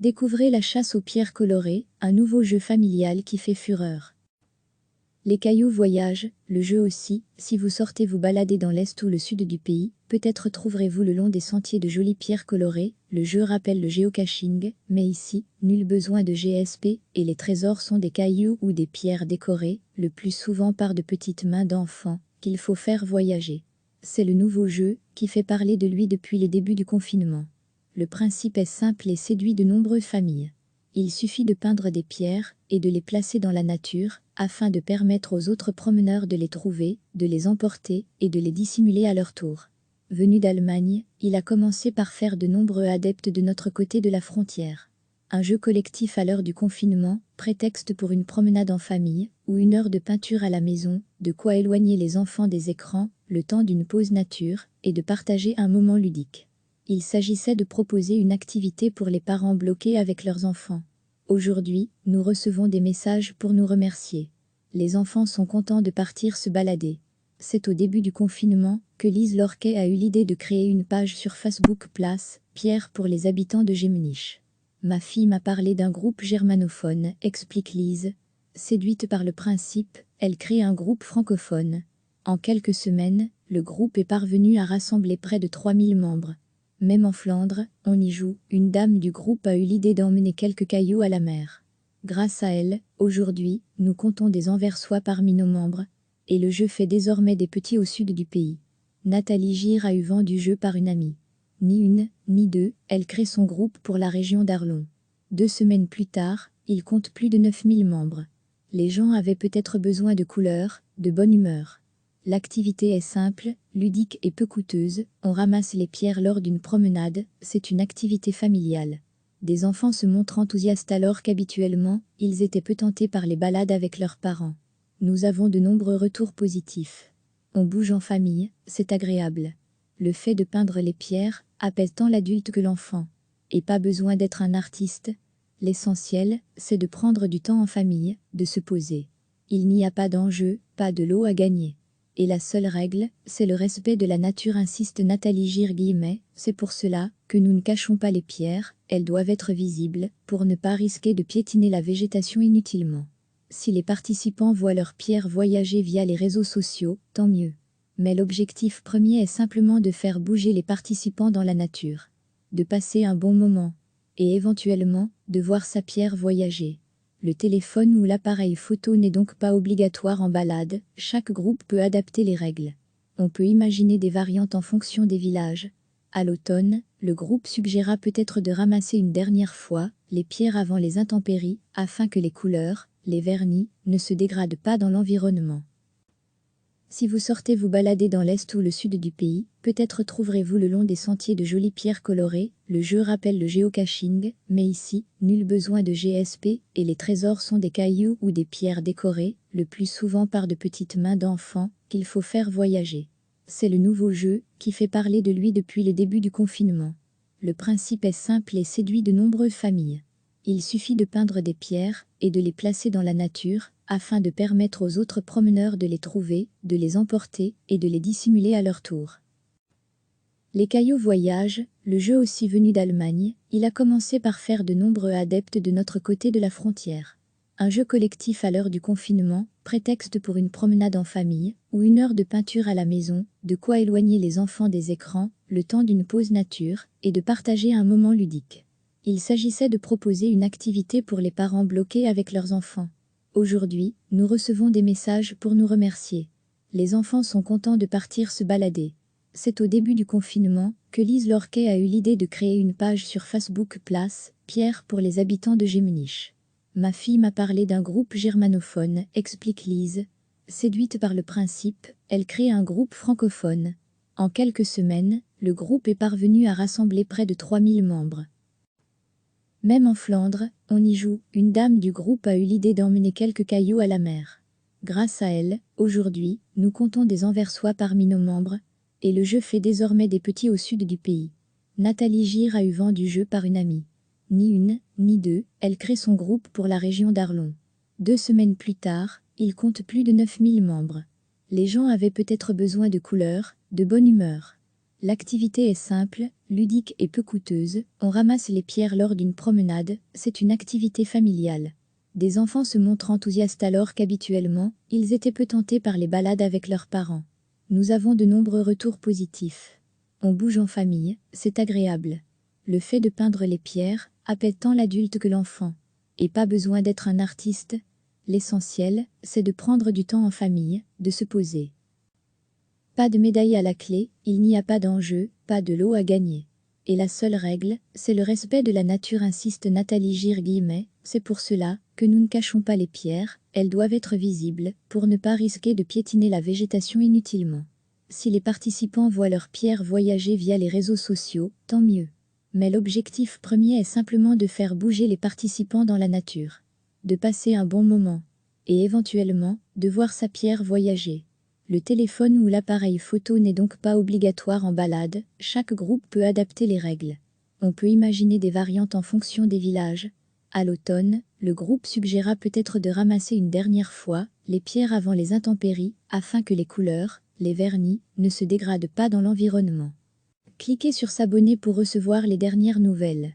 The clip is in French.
Découvrez la chasse aux pierres colorées, un nouveau jeu familial qui fait fureur. Les cailloux voyagent, le jeu aussi. Si vous sortez vous balader dans l'est ou le sud du pays, peut-être trouverez-vous le long des sentiers de jolies pierres colorées. Le jeu rappelle le géocaching, mais ici, nul besoin de GSP, et les trésors sont des cailloux ou des pierres décorées, le plus souvent par de petites mains d'enfants, qu'il faut faire voyager. C'est le nouveau jeu, qui fait parler de lui depuis le début du confinement. Le principe est simple et séduit de nombreuses familles. Il suffit de peindre des pierres et de les placer dans la nature, afin de permettre aux autres promeneurs de les trouver, de les emporter et de les dissimuler à leur tour. Venu d'Allemagne, il a commencé par faire de nombreux adeptes de notre côté de la frontière. Un jeu collectif à l'heure du confinement, prétexte pour une promenade en famille, ou une heure de peinture à la maison, de quoi éloigner les enfants des écrans, le temps d'une pause nature, et de partager un moment ludique. Il s'agissait de proposer une activité pour les parents bloqués avec leurs enfants. Aujourd'hui, nous recevons des messages pour nous remercier. Les enfants sont contents de partir se balader. C'est au début du confinement que Lise Lorquet a eu l'idée de créer une page sur Facebook Place, Pierre pour les habitants de Gemnich. Ma fille m'a parlé d'un groupe germanophone, explique Lise. Séduite par le principe, elle crée un groupe francophone. En quelques semaines, le groupe est parvenu à rassembler près de 3000 membres. Même en Flandre, on y joue, une dame du groupe a eu l'idée d'emmener quelques cailloux à la mer. Grâce à elle, aujourd'hui, nous comptons des Anversois parmi nos membres, et le jeu fait désormais des petits au sud du pays. Nathalie Gire a eu vent du jeu par une amie. Ni une, ni deux, elle crée son groupe pour la région d'Arlon. 2 semaines plus tard, il compte plus de 9000 membres. Les gens avaient peut-être besoin de couleurs, de bonne humeur. L'activité est simple, ludique et peu coûteuse, on ramasse les pierres lors d'une promenade, c'est une activité familiale. Des enfants se montrent enthousiastes alors qu'habituellement, ils étaient peu tentés par les balades avec leurs parents. Nous avons de nombreux retours positifs. On bouge en famille, c'est agréable. Le fait de peindre les pierres apaise tant l'adulte que l'enfant. Et pas besoin d'être un artiste. L'essentiel, c'est de prendre du temps en famille, de se poser. Il n'y a pas d'enjeu, pas de lot à gagner. Et la seule règle, c'est le respect de la nature, insiste Nathalie Gire. C'est pour cela que nous ne cachons pas les pierres, elles doivent être visibles, pour ne pas risquer de piétiner la végétation inutilement. Si les participants voient leurs pierres voyager via les réseaux sociaux, tant mieux. Mais l'objectif premier est simplement de faire bouger les participants dans la nature. De passer un bon moment. Et éventuellement, de voir sa pierre voyager. Le téléphone ou l'appareil photo n'est donc pas obligatoire en balade, chaque groupe peut adapter les règles. On peut imaginer des variantes en fonction des villages. À l'automne, le groupe suggéra peut-être de ramasser une dernière fois les pierres avant les intempéries, afin que les couleurs, les vernis, ne se dégradent pas dans l'environnement. Si vous sortez vous balader dans l'est ou le sud du pays, peut-être trouverez-vous le long des sentiers de jolies pierres colorées. Le jeu rappelle le géocaching, mais ici, nul besoin de GSP, et les trésors sont des cailloux ou des pierres décorées, le plus souvent par de petites mains d'enfants, qu'il faut faire voyager. C'est le nouveau jeu, qui fait parler de lui depuis le début du confinement. Le principe est simple et séduit de nombreuses familles. Il suffit de peindre des pierres et de les placer dans la nature, afin de permettre aux autres promeneurs de les trouver, de les emporter et de les dissimuler à leur tour. Les cailloux voyagent, le jeu aussi venu d'Allemagne, il a commencé par faire de nombreux adeptes de notre côté de la frontière. Un jeu collectif à l'heure du confinement, prétexte pour une promenade en famille, ou une heure de peinture à la maison, de quoi éloigner les enfants des écrans, le temps d'une pause nature, et de partager un moment ludique. Il s'agissait de proposer une activité pour les parents bloqués avec leurs enfants. Aujourd'hui, nous recevons des messages pour nous remercier. Les enfants sont contents de partir se balader. C'est au début du confinement que Lise Lorquet a eu l'idée de créer une page sur Facebook Place, Pierre pour les habitants de Gemnich. Ma fille m'a parlé d'un groupe germanophone, explique Lise. Séduite par le principe, elle crée un groupe francophone. En quelques semaines, le groupe est parvenu à rassembler près de 3000 membres. Même en Flandre, on y joue, une dame du groupe a eu l'idée d'emmener quelques cailloux à la mer. Grâce à elle, aujourd'hui, nous comptons des Anversois parmi nos membres, et le jeu fait désormais des petits au sud du pays. Nathalie Gire a eu vent du jeu par une amie. Ni une, ni deux, elle crée son groupe pour la région d'Arlon. 2 semaines plus tard, il compte plus de 9000 membres. Les gens avaient peut-être besoin de couleurs, de bonne humeur. L'activité est simple, ludique et peu coûteuse, on ramasse les pierres lors d'une promenade, c'est une activité familiale. Des enfants se montrent enthousiastes alors qu'habituellement, ils étaient peu tentés par les balades avec leurs parents. Nous avons de nombreux retours positifs. On bouge en famille, c'est agréable. Le fait de peindre les pierres appelle tant l'adulte que l'enfant. Et pas besoin d'être un artiste. L'essentiel, c'est de prendre du temps en famille, de se poser. Pas de médaille à la clé, il n'y a pas d'enjeu, pas de lot à gagner. Et la seule règle, c'est le respect de la nature, insiste Nathalie Gire-Guillemet. C'est pour cela que nous ne cachons pas les pierres, elles doivent être visibles, pour ne pas risquer de piétiner la végétation inutilement. Si les participants voient leurs pierres voyager via les réseaux sociaux, tant mieux. Mais l'objectif premier est simplement de faire bouger les participants dans la nature. De passer un bon moment. Et éventuellement, de voir sa pierre voyager. Le téléphone ou l'appareil photo n'est donc pas obligatoire en balade, chaque groupe peut adapter les règles. On peut imaginer des variantes en fonction des villages. À l'automne, le groupe suggéra peut-être de ramasser une dernière fois les pierres avant les intempéries, afin que les couleurs, les vernis, ne se dégradent pas dans l'environnement. Cliquez sur s'abonner pour recevoir les dernières nouvelles.